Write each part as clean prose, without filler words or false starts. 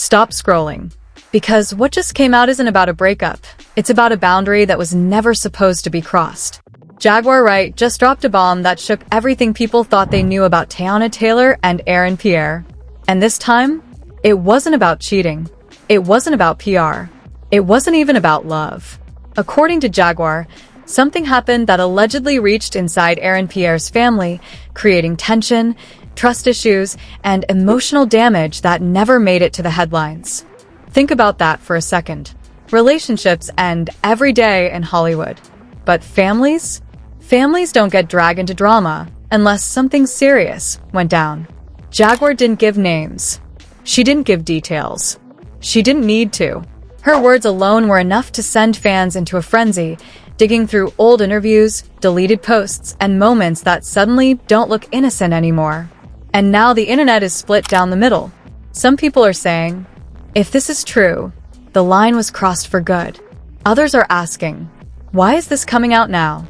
Stop scrolling. Because what just came out isn't about a breakup. It's about a boundary that was never supposed to be crossed. Jaguar Wright just dropped a bomb that shook everything people thought they knew about Teyana Taylor and Pierre. And this time, it wasn't about cheating. It wasn't about PR. It wasn't even about love. According to Jaguar, something happened that allegedly reached inside Pierre's family, creating tension, trust issues, and emotional damage that never made it to the headlines. Think about that for a second. Relationships end every day in Hollywood. But families? Families don't get dragged into drama unless something serious went down. Jaguar didn't give names. She didn't give details. She didn't need to. Her words alone were enough to send fans into a frenzy, digging through old interviews, deleted posts, and moments that suddenly don't look innocent anymore. And now the internet is split down the middle. Some people are saying, if this is true, the line was crossed for good. Others are asking, why is this coming out now?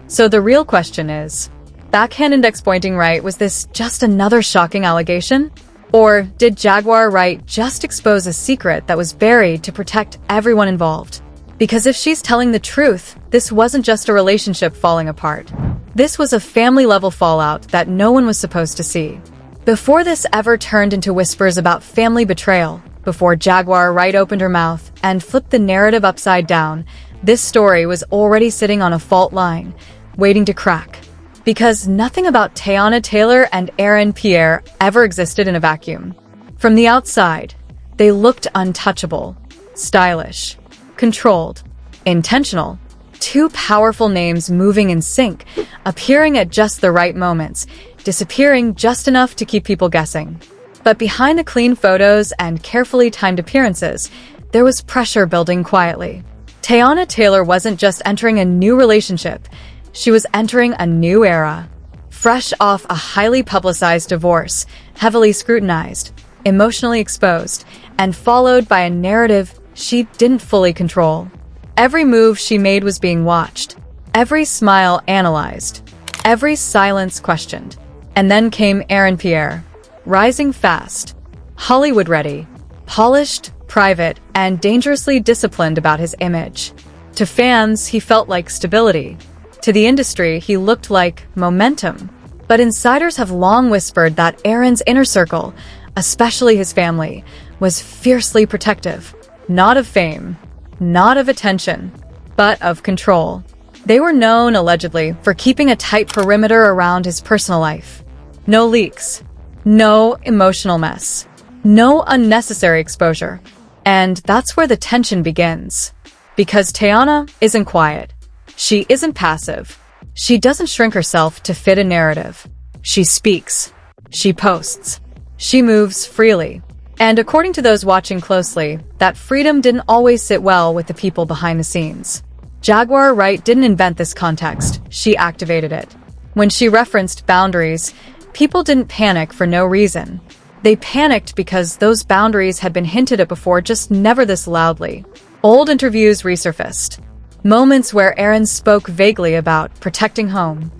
So the real question is, backhand index pointing right, was this just another shocking allegation? Or did Jaguar Wright just expose a secret that was buried to protect everyone involved? Because if she's telling the truth, this wasn't just a relationship falling apart. This was a family-level fallout that no one was supposed to see. Before this ever turned into whispers about family betrayal, before Jaguar Wright opened her mouth and flipped the narrative upside down, this story was already sitting on a fault line, waiting to crack. Because nothing about Teyana Taylor and Pierre ever existed in a vacuum. From the outside, they looked untouchable, stylish, controlled, intentional. Two powerful names moving in sync, appearing at just the right moments, disappearing just enough to keep people guessing. But behind the clean photos and carefully timed appearances, there was pressure building quietly. Teyana Taylor wasn't just entering a new relationship, she was entering a new era. Fresh off a highly publicized divorce, heavily scrutinized, emotionally exposed, and followed by a narrative she didn't fully control. Every move she made was being watched, every smile analyzed, every silence questioned. And then came Pierre, rising fast, Hollywood-ready, polished, private, and dangerously disciplined about his image. To fans, he felt like stability. To the industry, he looked like momentum. But insiders have long whispered that Aaron's inner circle, especially his family, was fiercely protective. Not of fame, not of attention, but of control. They were known, allegedly, for keeping a tight perimeter around his personal life. No leaks, no emotional mess, no unnecessary exposure. And that's where the tension begins. Because Teyana isn't quiet. She isn't passive. She doesn't shrink herself to fit a narrative. She speaks. She posts. She moves freely. And according to those watching closely, that freedom didn't always sit well with the people behind the scenes. Jaguar Wright didn't invent this context, she activated it. When she referenced boundaries, people didn't panic for no reason. They panicked because those boundaries had been hinted at before, just never this loudly. Old interviews resurfaced. Moments where Aaron spoke vaguely about protecting home.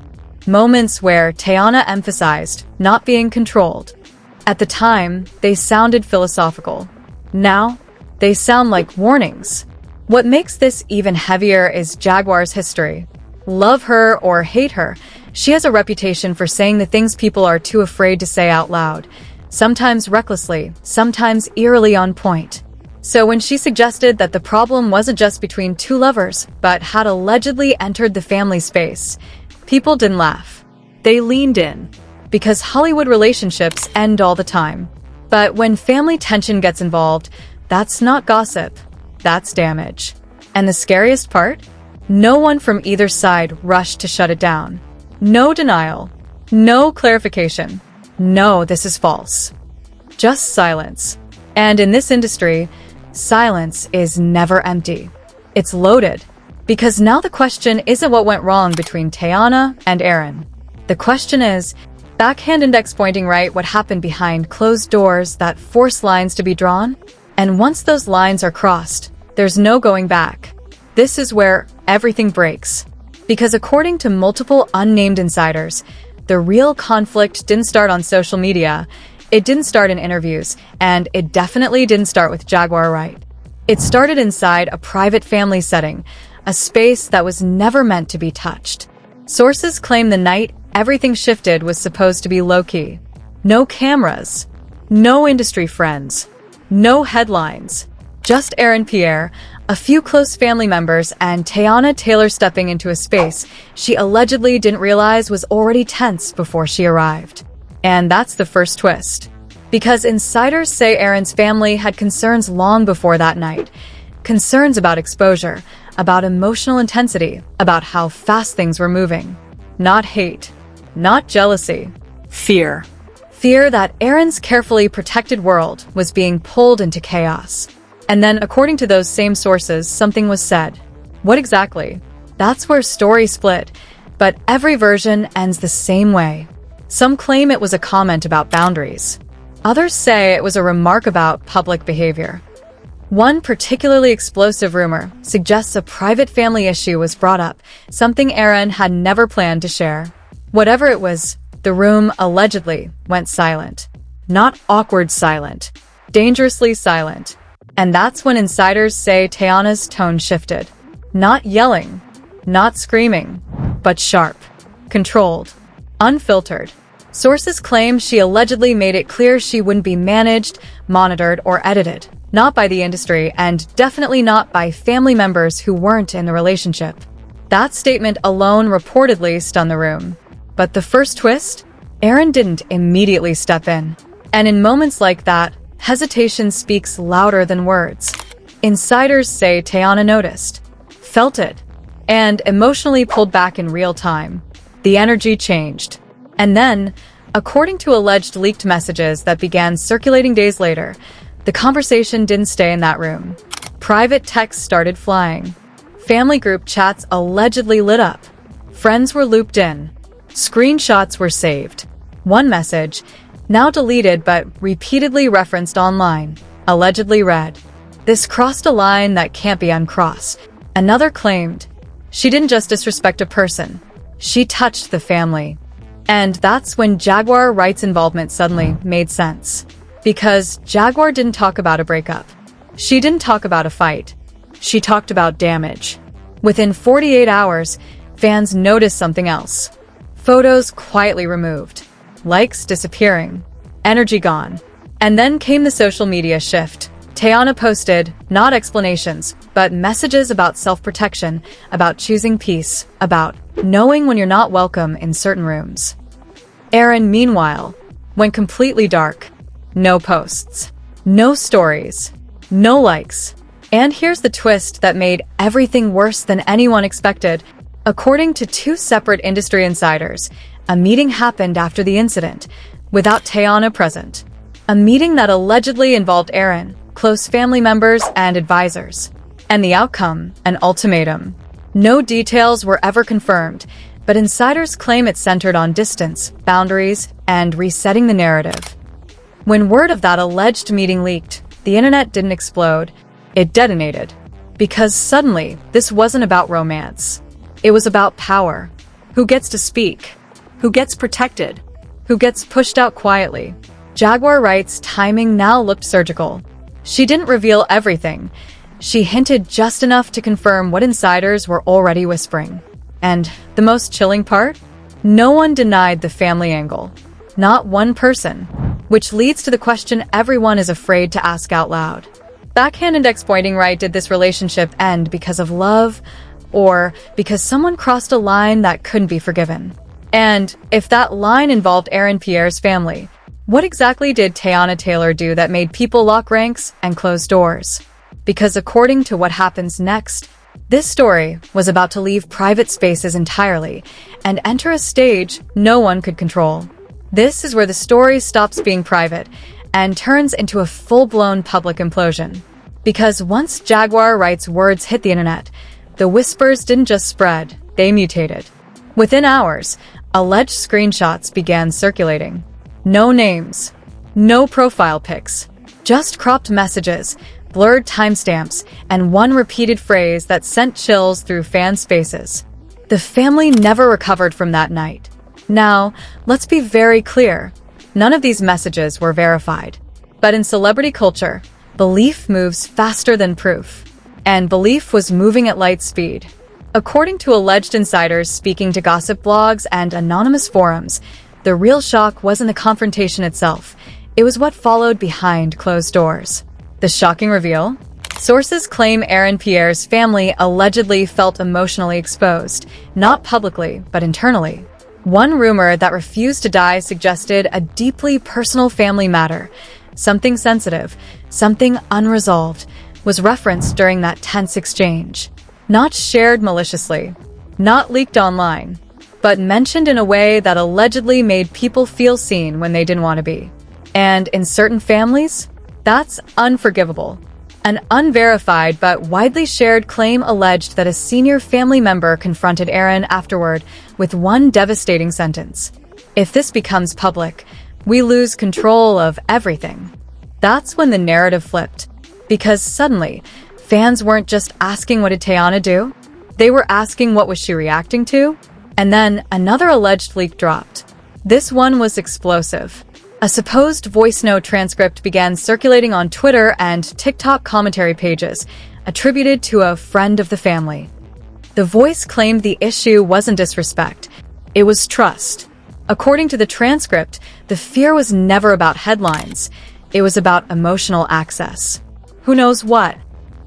Moments where Teyana emphasized not being controlled. At the time, they sounded philosophical. Now, they sound like warnings. What makes this even heavier is Jaguar's history. Love her or hate her, she has a reputation for saying the things people are too afraid to say out loud. Sometimes recklessly, sometimes eerily on point. So when she suggested that the problem wasn't just between two lovers, but had allegedly entered the family space, people didn't laugh. They leaned in. Because Hollywood relationships end all the time. But when family tension gets involved, that's not gossip. That's damage. And the scariest part? No one from either side rushed to shut it down. No denial. No clarification. No, this is false. Just silence. And in this industry, silence is never empty. It's loaded. Because now the question isn't what went wrong between Teyana and Aaron. The question is, backhand index pointing right, what happened behind closed doors that force lines to be drawn? And once those lines are crossed, there's no going back. This is where everything breaks. Because according to multiple unnamed insiders, the real conflict didn't start on social media, It didn't start in interviews, and it definitely didn't start with Jaguar Wright. It started inside a private family setting, a space that was never meant to be touched. Sources claim the night everything shifted was supposed to be low-key. No cameras, no industry friends, no headlines. Just Aaron Pierre, a few close family members, and Teyana Taylor stepping into a space she allegedly didn't realize was already tense before she arrived. And that's the first twist. Because insiders say Aaron's family had concerns long before that night. Concerns about exposure, about emotional intensity, about how fast things were moving. Not hate, not jealousy. Fear. Fear that Aaron's carefully protected world was being pulled into chaos. And then, according to those same sources, something was said. What exactly? That's where stories split, but every version ends the same way. Some claim it was a comment about boundaries. Others say it was a remark about public behavior. One particularly explosive rumor suggests a private family issue was brought up, something Aaron had never planned to share. Whatever it was, the room allegedly went silent. Not awkward silent, dangerously silent. And that's when insiders say Teyana's tone shifted. Not yelling, not screaming, but sharp, controlled, unfiltered. Sources claim she allegedly made it clear she wouldn't be managed, monitored, or edited. Not by the industry, and definitely not by family members who weren't in the relationship. That statement alone reportedly stunned the room. But the first twist? Aaron didn't immediately step in. And in moments like that, hesitation speaks louder than words. Insiders say Teyana noticed, felt it, and emotionally pulled back in real time. The energy changed. And then, according to alleged leaked messages that began circulating days later, the conversation didn't stay in that room. Private texts started flying. Family group chats allegedly lit up. Friends were looped in. Screenshots were saved. One message, now deleted but repeatedly referenced online, allegedly read, "This crossed a line that can't be uncrossed." Another claimed, "She didn't just disrespect a person. She touched the family." And that's when Jaguar Wright's involvement suddenly made sense. Because Jaguar didn't talk about a breakup. She didn't talk about a fight. She talked about damage. Within 48 hours, fans noticed something else. Photos quietly removed. Likes disappearing. Energy gone. And then came the social media shift. Teyana posted, not explanations, but messages about self-protection, about choosing peace, about knowing when you're not welcome in certain rooms. Aaron, meanwhile, went completely dark. No posts. No stories. No likes. And here's the twist that made everything worse than anyone expected. According to two separate industry insiders, a meeting happened after the incident, without Teyana present. A meeting that allegedly involved Aaron, close family members, and advisors. And the outcome, an ultimatum. No details were ever confirmed, but insiders claim it centered on distance, boundaries, and resetting the narrative. When word of that alleged meeting leaked, the internet didn't explode, it detonated. Because suddenly, this wasn't about romance. It was about power. Who gets to speak? Who gets protected? Who gets pushed out quietly? Jaguar Wright's timing now looked surgical. She didn't reveal everything. She hinted just enough to confirm what insiders were already whispering. And the most chilling part? No one denied the family angle. Not one person. Which leads to the question everyone is afraid to ask out loud. Backhand index pointing Wright, did this relationship end because of love, or because someone crossed a line that couldn't be forgiven? And if that line involved Aaron Pierre's family, what exactly did Teyana Taylor do that made people lock ranks and close doors? Because according to what happens next, this story was about to leave private spaces entirely and enter a stage no one could control. This is where the story stops being private and turns into a full-blown public implosion. Because once Jaguar Wright's words hit the internet, the whispers didn't just spread, they mutated. Within hours, alleged screenshots began circulating. No names, no profile pics, just cropped messages, blurred timestamps, and one repeated phrase that sent chills through fans' faces. The family never recovered from that night. Now, let's be very clear. None of these messages were verified. But in celebrity culture, belief moves faster than proof. And belief was moving at light speed. According to alleged insiders speaking to gossip blogs and anonymous forums, the real shock wasn't the confrontation itself. It was what followed behind closed doors. The shocking reveal? Sources claim Pierre's family allegedly felt emotionally exposed, not publicly, but internally. One rumor that refused to die suggested a deeply personal family matter, something sensitive, something unresolved, was referenced during that tense exchange. Not shared maliciously, not leaked online, but mentioned in a way that allegedly made people feel seen when they didn't want to be. And in certain families, that's unforgivable. An unverified but widely shared claim alleged that a senior family member confronted Aaron afterward with one devastating sentence. If this becomes public, we lose control of everything. That's when the narrative flipped. Because suddenly, fans weren't just asking what did Teyana do? They were asking what was she reacting to? And then another alleged leak dropped. This one was explosive. A supposed voice note transcript began circulating on Twitter and TikTok commentary pages, attributed to a friend of the family. The voice claimed the issue wasn't disrespect, it was trust. According to the transcript, the fear was never about headlines, it was about emotional access. Who knows what?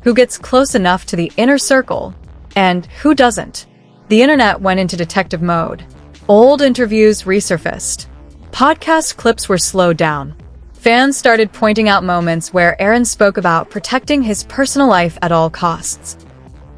Who gets close enough to the inner circle? And who doesn't? The internet went into detective mode. Old interviews resurfaced. Podcast clips were slowed down. Fans started pointing out moments where Aaron spoke about protecting his personal life at all costs.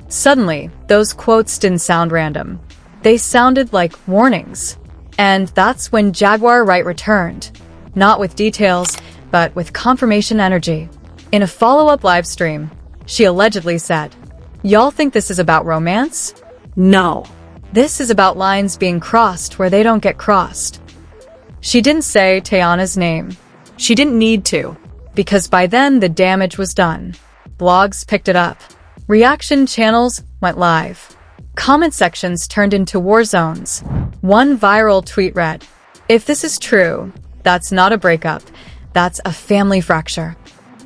Suddenly, those quotes didn't sound random. They sounded like warnings. And that's when Jaguar Wright returned. Not with details, but with confirmation energy. In a follow-up live stream, she allegedly said, "Y'all think this is about romance? No. This is about lines being crossed where they don't get crossed." She didn't say Teyana's name. She didn't need to, because by then the damage was done. Blogs picked it up. Reaction channels went live. Comment sections turned into war zones. One viral tweet read, "If this is true, that's not a breakup, that's a family fracture."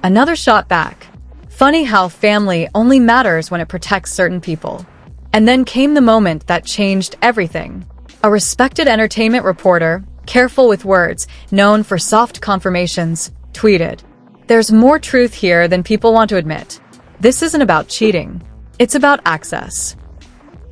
Another shot back, "Funny how family only matters when it protects certain people." And then came the moment that changed everything. A respected entertainment reporter, careful with words, known for soft confirmations, tweeted, "There's more truth here than people want to admit. This isn't about cheating. It's about access."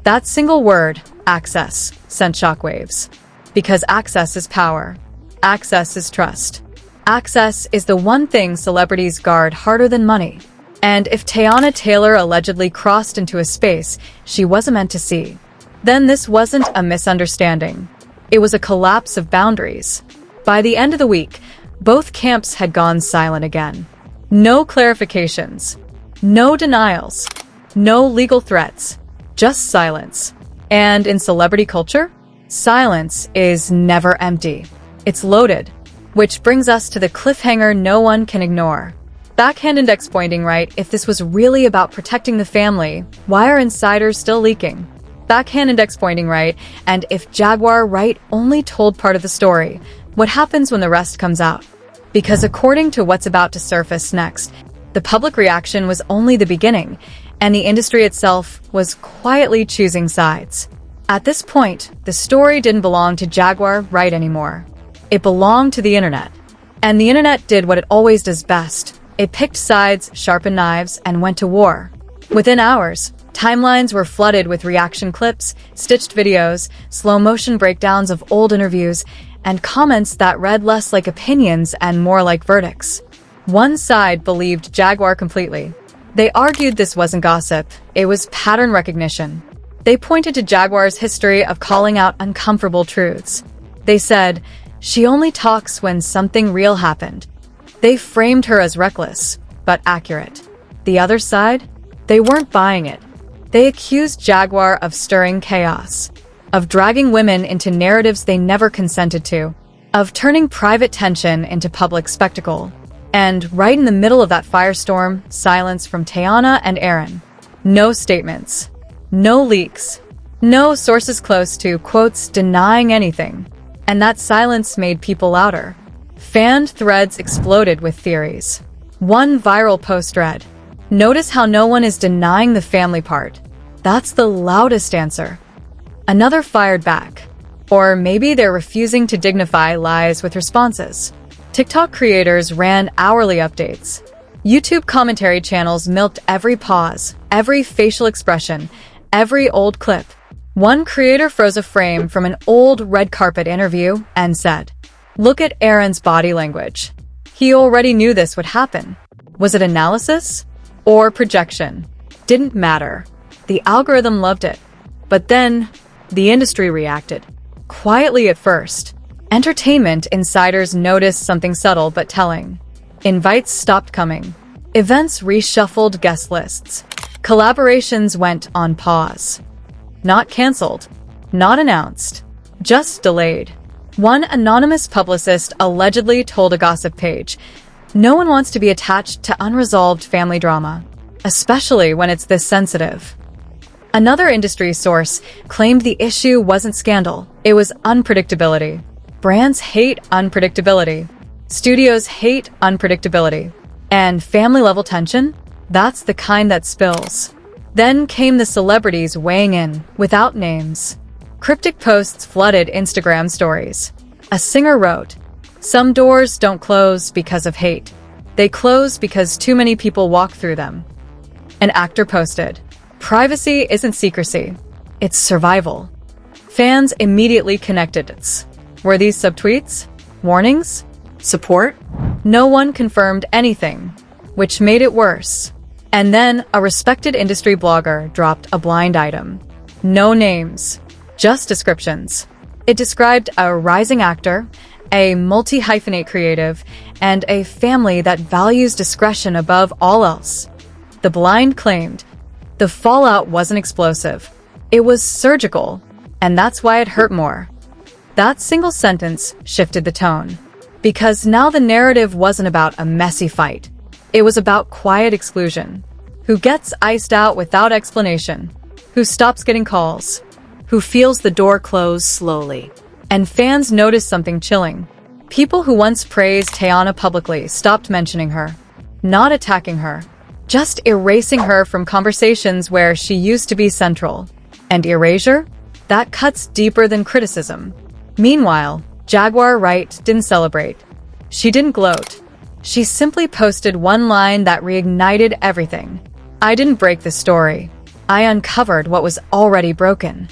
That single word, access, sent shockwaves. Because access is power. Access is trust. Access is the one thing celebrities guard harder than money. And if Teyana Taylor allegedly crossed into a space she wasn't meant to see, then this wasn't a misunderstanding. It was a collapse of boundaries. By the end of the week, both camps had gone silent again. No clarifications. No denials. No legal threats. Just silence. And in celebrity culture, silence is never empty. It's loaded. Which brings us to the cliffhanger no one can ignore. Backhand index pointing right, if this was really about protecting the family, why are insiders still leaking? Backhand index pointing right, and if Jaguar Wright only told part of the story, what happens when the rest comes out? Because according to what's about to surface next, the public reaction was only the beginning, and the industry itself was quietly choosing sides. At this point, the story didn't belong to Jaguar Wright anymore. It belonged to the internet. And the internet did what it always does best. It picked sides, sharpened knives, and went to war. Within hours, timelines were flooded with reaction clips, stitched videos, slow-motion breakdowns of old interviews, and comments that read less like opinions and more like verdicts. One side believed Jaguar completely. They argued this wasn't gossip, it was pattern recognition. They pointed to Jaguar's history of calling out uncomfortable truths. They said, "She only talks when something real happened." They framed her as reckless, but accurate. The other side? They weren't buying it. They accused Jaguar of stirring chaos, of dragging women into narratives they never consented to, of turning private tension into public spectacle. And right in the middle of that firestorm, silence from Teyana and Aaron. No statements. No leaks. No sources close to, quotes, denying anything. And that silence made people louder. Fan threads exploded with theories. One viral post read, "Notice how no one is denying the family part. That's the loudest answer." Another fired back. Or maybe they're refusing to dignify lies with responses. TikTok creators ran hourly updates. YouTube commentary channels milked every pause, every facial expression, every old clip. One creator froze a frame from an old red carpet interview and said, "Look at Aaron's body language. He already knew this would happen." Was it analysis or projection? Didn't matter. The algorithm loved it. But then, the industry reacted. Quietly at first. Entertainment insiders noticed something subtle but telling. Invites stopped coming. Events reshuffled guest lists. Collaborations went on pause. Not canceled. Not announced. Just delayed. One anonymous publicist allegedly told a gossip page, "No one wants to be attached to unresolved family drama, especially when it's this sensitive." Another industry source claimed the issue wasn't scandal, it was unpredictability. Brands hate unpredictability. Studios hate unpredictability. And family-level tension? That's the kind that spills. Then came the celebrities weighing in, without names. Cryptic posts flooded Instagram stories. A singer wrote, "Some doors don't close because of hate. They close because too many people walk through them." An actor posted, "Privacy isn't secrecy. It's survival." Fans immediately connected it. Were these subtweets? Warnings? Support? No one confirmed anything, which made it worse. And then a respected industry blogger dropped a blind item. No names, just descriptions. It described a rising actor, a multi-hyphenate creative, and a family that values discretion above all else. The blind claimed, the fallout wasn't explosive. It was surgical, and that's why it hurt more. That single sentence shifted the tone. Because now the narrative wasn't about a messy fight. It was about quiet exclusion. Who gets iced out without explanation? Who stops getting calls? Who feels the door close slowly? And fans noticed something chilling. People who once praised Teyana publicly stopped mentioning her. Not attacking her. Just erasing her from conversations where she used to be central. And erasure? That cuts deeper than criticism. Meanwhile, Jaguar Wright didn't celebrate. She didn't gloat. She simply posted one line that reignited everything. "I didn't break the story. I uncovered what was already broken."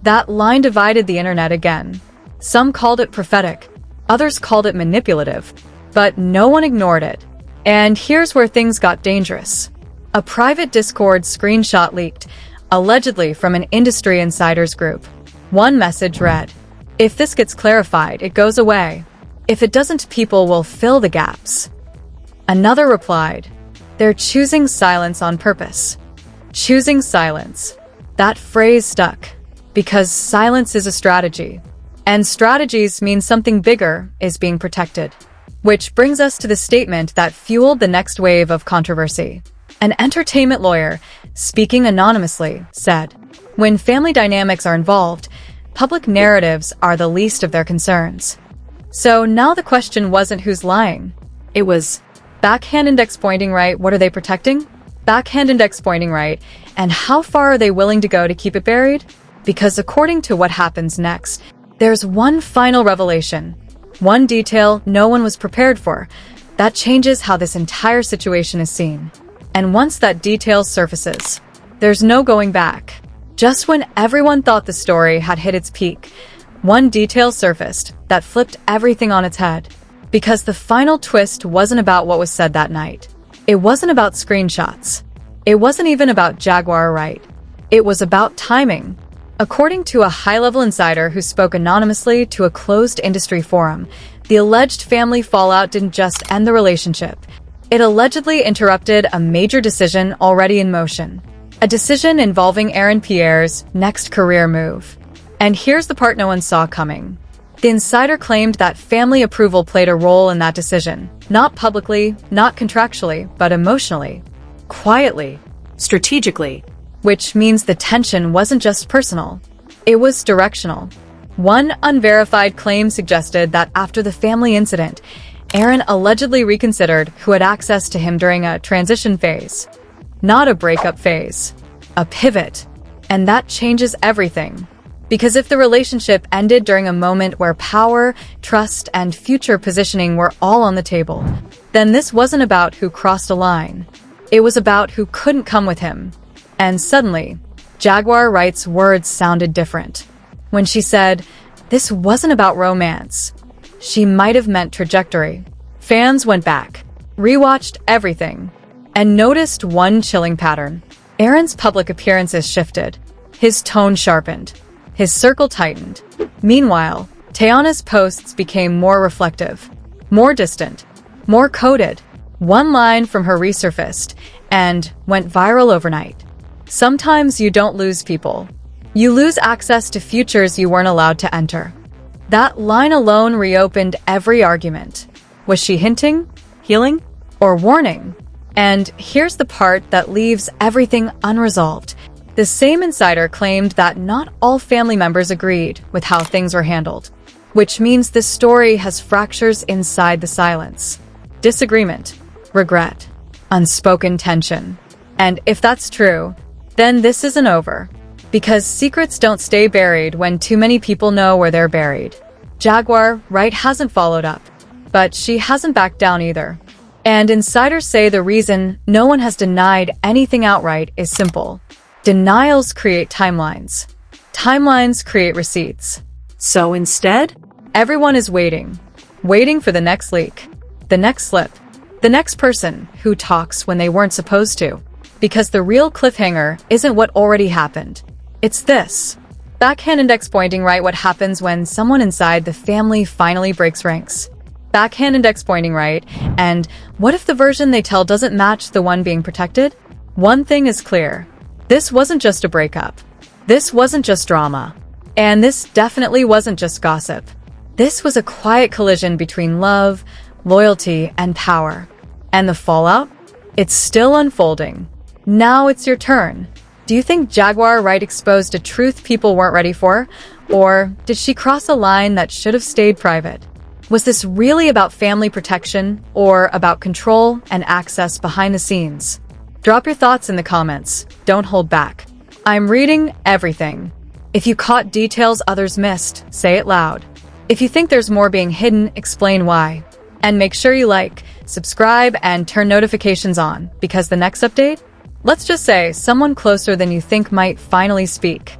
That line divided the internet again. Some called it prophetic. Others called it manipulative. But no one ignored it. And here's where things got dangerous. A private Discord screenshot leaked, allegedly from an industry insiders group. One message read, "If this gets clarified, it goes away. If it doesn't, people will fill the gaps." Another replied, "They're choosing silence on purpose." Choosing silence. That phrase stuck. Because silence is a strategy. And strategies mean something bigger is being protected. Which brings us to the statement that fueled the next wave of controversy. An entertainment lawyer, speaking anonymously, said, "When family dynamics are involved, public narratives are the least of their concerns." So now the question wasn't who's lying. It was, backhand index pointing right, what are they protecting? Backhand index pointing right, and how far are they willing to go to keep it buried? Because according to what happens next, there's one final revelation. One detail no one was prepared for. That changes how this entire situation is seen. And once that detail surfaces, there's no going back. Just when everyone thought the story had hit its peak, one detail surfaced that flipped everything on its head. Because the final twist wasn't about what was said that night. It wasn't about screenshots. It wasn't even about Jaguar Wright. It was about timing. According to a high-level insider who spoke anonymously to a closed industry forum, the alleged family fallout didn't just end the relationship. It allegedly interrupted a major decision already in motion. A decision involving Aaron Pierre's next career move. And here's the part no one saw coming. The insider claimed that family approval played a role in that decision. Not publicly, not contractually, but emotionally. Quietly. Strategically. Which means the tension wasn't just personal. It was directional. One unverified claim suggested that after the family incident, Aaron allegedly reconsidered who had access to him during a transition phase. Not a breakup phase. A pivot. And that changes everything. Because if the relationship ended during a moment where power, trust, and future positioning were all on the table, then this wasn't about who crossed a line. It was about who couldn't come with him. And suddenly, Jaguar Wright's words sounded different. When she said, "This wasn't about romance," she might have meant trajectory. Fans went back, rewatched everything, and noticed one chilling pattern. Aaron's public appearances shifted. His tone sharpened. His circle tightened. Meanwhile, Teyana's posts became more reflective, more distant, more coded. One line from her resurfaced and went viral overnight. Sometimes you don't lose people. You lose access to futures you weren't allowed to enter. That line alone reopened every argument. Was she hinting, healing, or warning? And here's the part that leaves everything unresolved. The same insider claimed that not all family members agreed with how things were handled, which means this story has fractures inside the silence. Disagreement, regret, unspoken tension. And if that's true, then this isn't over. Because secrets don't stay buried when too many people know where they're buried. Jaguar Wright hasn't followed up, but she hasn't backed down either. And insiders say the reason no one has denied anything outright is simple. Denials create timelines. Timelines create receipts. So instead, everyone is waiting. Waiting for the next leak, the next slip, the next person who talks when they weren't supposed to. Because the real cliffhanger isn't what already happened. It's this. Backhand index pointing right what happens when someone inside the family finally breaks ranks. Backhand index pointing right, and what if the version they tell doesn't match the one being protected? One thing is clear. This wasn't just a breakup. This wasn't just drama. And this definitely wasn't just gossip. This was a quiet collision between love, loyalty, and power. And the fallout? It's still unfolding. Now it's your turn. Do you think Jaguar Wright exposed a truth people weren't ready for? Or did she cross a line that should have stayed private? Was this really about family protection or about control and access behind the scenes? Drop your thoughts in the comments. Don't hold back. I'm reading everything. If you caught details others missed, say it loud. If you think there's more being hidden, explain why. And make sure you like, subscribe, and turn notifications on, because the next update? Let's just say someone closer than you think might finally speak.